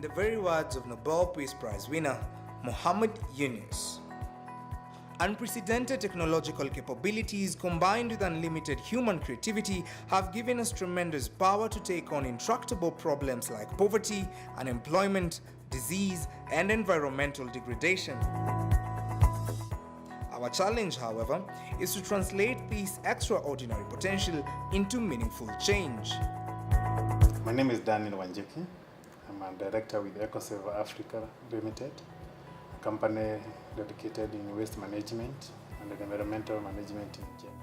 the very words of Nobel Peace Prize winner Muhammad Yunus. Unprecedented technological capabilities combined with unlimited human creativity have given us tremendous power to take on intractable problems like poverty, unemployment, disease, and environmental degradation. Our challenge, however, is to translate this extraordinary potential into meaningful change. My name is Daniel Wanjiki. I'm a director with Ecosave Africa Limited, a company dedicated in waste management and environmental management in general.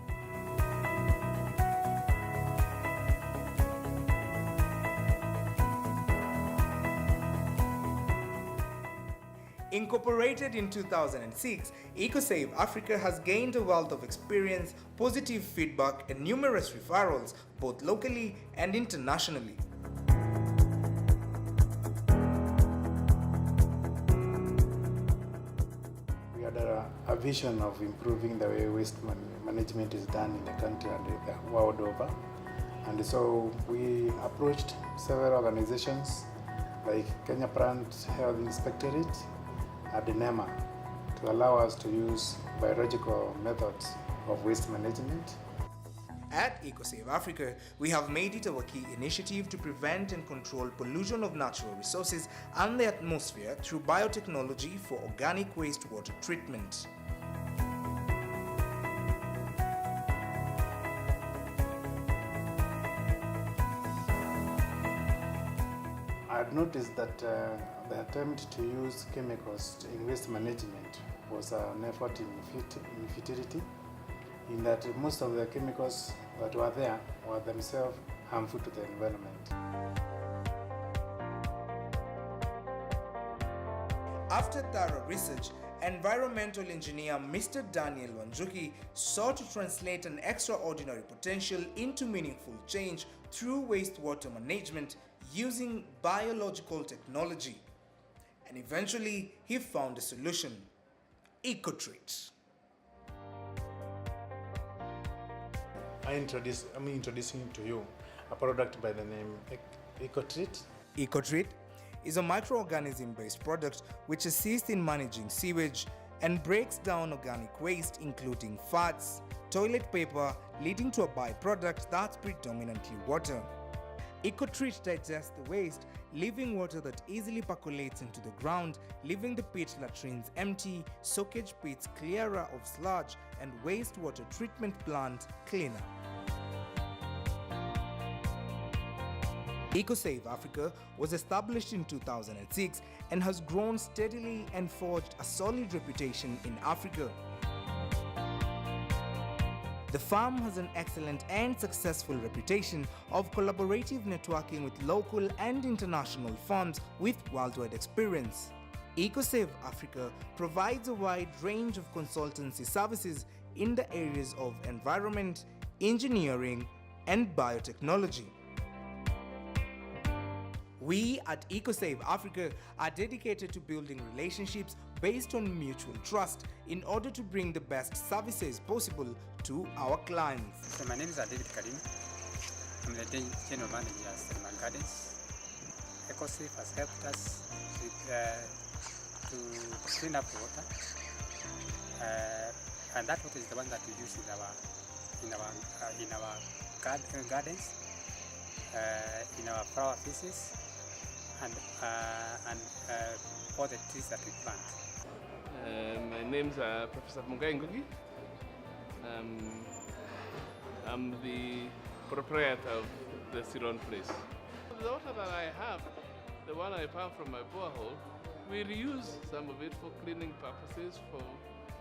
Incorporated in 2006, Ecosave Africa has gained a wealth of experience, positive feedback, and numerous referrals, both locally and internationally. We had a vision of improving the way waste management is done in the country and the world over. And so we approached several organizations like Kenya Plant Health Inspectorate and NEMA to allow us to use biological methods of waste management. At Ecosave Africa, we have made it our key initiative to prevent and control pollution of natural resources and the atmosphere through biotechnology for organic wastewater treatment. I had noticed that the attempt to use chemicals in waste management was an effort in futility, in that most of the chemicals that were there were themselves harmful to the environment. After thorough research, environmental engineer Mr. Daniel Wanjiki sought to translate an extraordinary potential into meaningful change through wastewater management using biological technology. And eventually, he found a solution: EcoTreat. I'm introducing to you a product by the name EcoTreat. EcoTreat is a microorganism-based product which assists in managing sewage and breaks down organic waste including fats, toilet paper, leading to a byproduct that's predominantly water. EcoTreat digests the waste, leaving water that easily percolates into the ground, leaving the pit latrines empty, soakage pits clearer of sludge, and wastewater treatment plant cleaner. Ecosave Africa was established in 2006 and has grown steadily and forged a solid reputation in Africa. The firm has an excellent and successful reputation of collaborative networking with local and international firms with worldwide experience. Ecosave Africa provides a wide range of consultancy services in the areas of environment, engineering, and biotechnology. We at Ecosave Africa are dedicated to building relationships based on mutual trust in order to bring the best services possible to our clients. So my name is David Karim. I'm the General Manager at Selman Gardens. Ecosave has helped us to clean up the water, and that water is the one that we use in our gardens, in our flower pieces, and all the trees that we plant. My name is Professor Mungai Ngugi. I'm the proprietor of the Ceylon place. The water that I have, the one I pump from my borehole, we reuse some of it for cleaning purposes,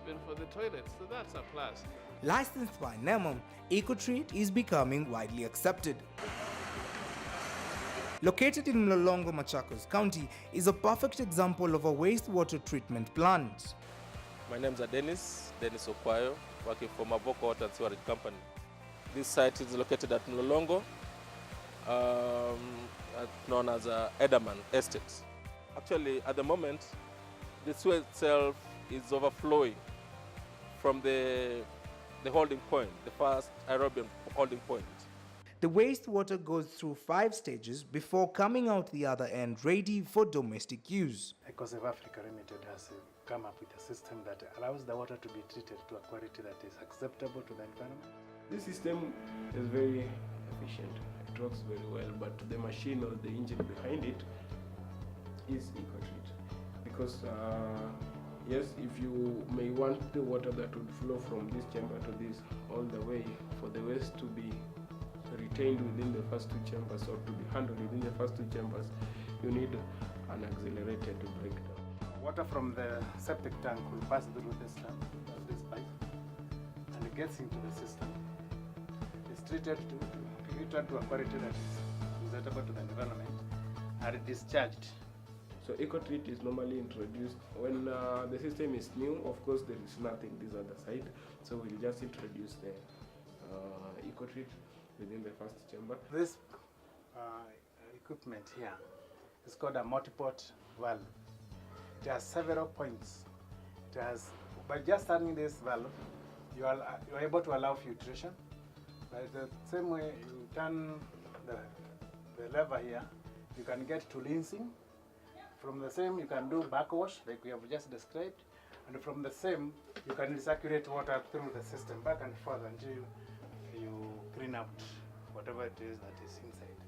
even for the toilets, so that's a plus. Licensed by NEMA, EcoTreat is becoming widely accepted. Located in Mlolongo, Machakos County, is a perfect example of a wastewater treatment plant. My name is Dennis Okwayo, working for Mavoko Water and Sewerage Company. This site is located at Mlolongo, known as Edaman Estate. Actually, at the moment, the sewer itself is overflowing from the holding point, the first aerobic holding point. The wastewater goes through 5 stages before coming out the other end ready for domestic use. Ecosave Africa Limited has come up with a system that allows the water to be treated to a quality that is acceptable to the environment. This system is very efficient. It works very well, but the machine or the engine behind it is EcoTreat. Because yes, if you may want the water that would flow from this chamber to this all the way, for the waste to be retained within the first 2 chambers or to be handled within the first 2 chambers, you need an accelerated breakdown. Water from the septic tank will pass through this pipe, and it gets into the system. It's treated to a quality that is acceptable to the environment and discharged. So EcoTreat is normally introduced when the system is new. Of course, there is nothing this other side, so we'll just introduce the EcoTreat within the first chamber. This equipment here is called a multi-port valve. It has several points. It has, by just turning this valve, you are able to allow filtration. By the same way you turn the lever here, you can get to rinsing. From the same, you can do backwash, like we have just described. And from the same, you can recirculate water through the system back and forth until you clean out whatever it is that is inside.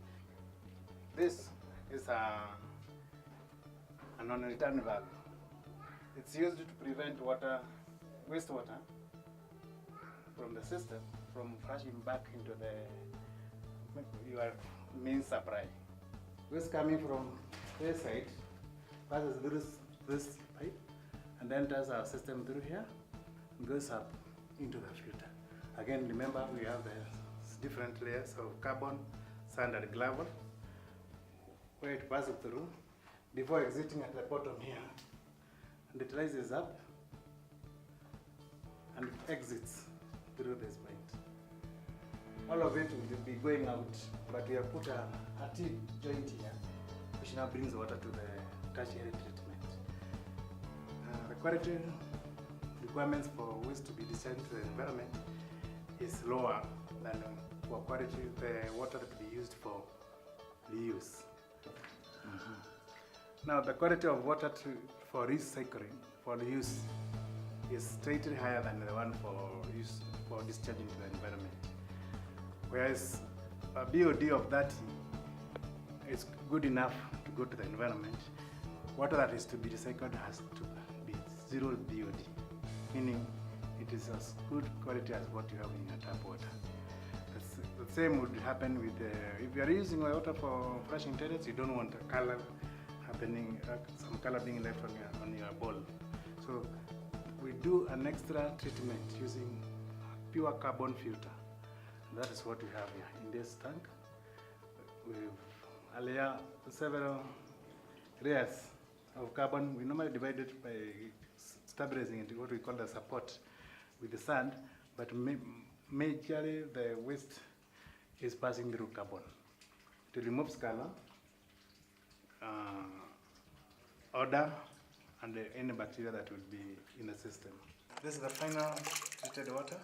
This is a non-return valve. It's used to prevent wastewater from the system from flushing back into your main supply. Waste coming from this side passes through this pipe and then enters our system through here and goes up into the filter. Again, remember we have the different layers of carbon, sand and gravel where it passes through before exiting at the bottom here, and it rises up and it exits through this point. All of it will be going out, but we have put a T joint here which now brings water to the tertiary treatment. The quality requirements for waste to be discharged to the environment is lower than for quality the water that be used for reuse. Now the quality of water for recycling, for reuse, is slightly higher than the one for use for discharging to the environment. Whereas a BOD of 30 is good enough to go to the environment. Water that is to be recycled has to be 0 BOD, meaning it is as good quality as what you have in your tap water. The same would happen with if you are using water for flushing toilets, you don't want a color happening, some color being left on your bowl. So we do an extra treatment using pure carbon filter. That is what we have here in this tank. We layer several layers of carbon. We normally divide it by stabilizing it, what we call the support with the sand, but majorly the waste is passing through carbon. It removes color, odor, and any bacteria that will be in the system. This is the final treated water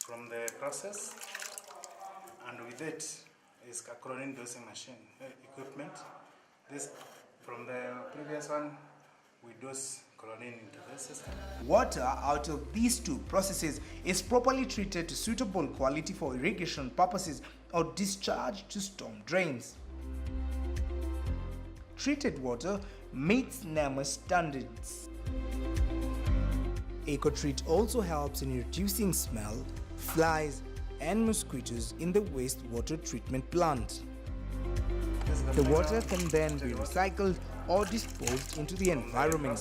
from the process, and with it is a chlorine dosing machine equipment. This from the previous one, we dose chlorine into the system. Water out of these 2 processes is properly treated to suitable quality for irrigation purposes or discharged to storm drains. Treated water meets NEMA standards. EcoTreat also helps in reducing smell, flies and mosquitoes in the wastewater treatment plant. The water can then be recycled or disposed into the environment.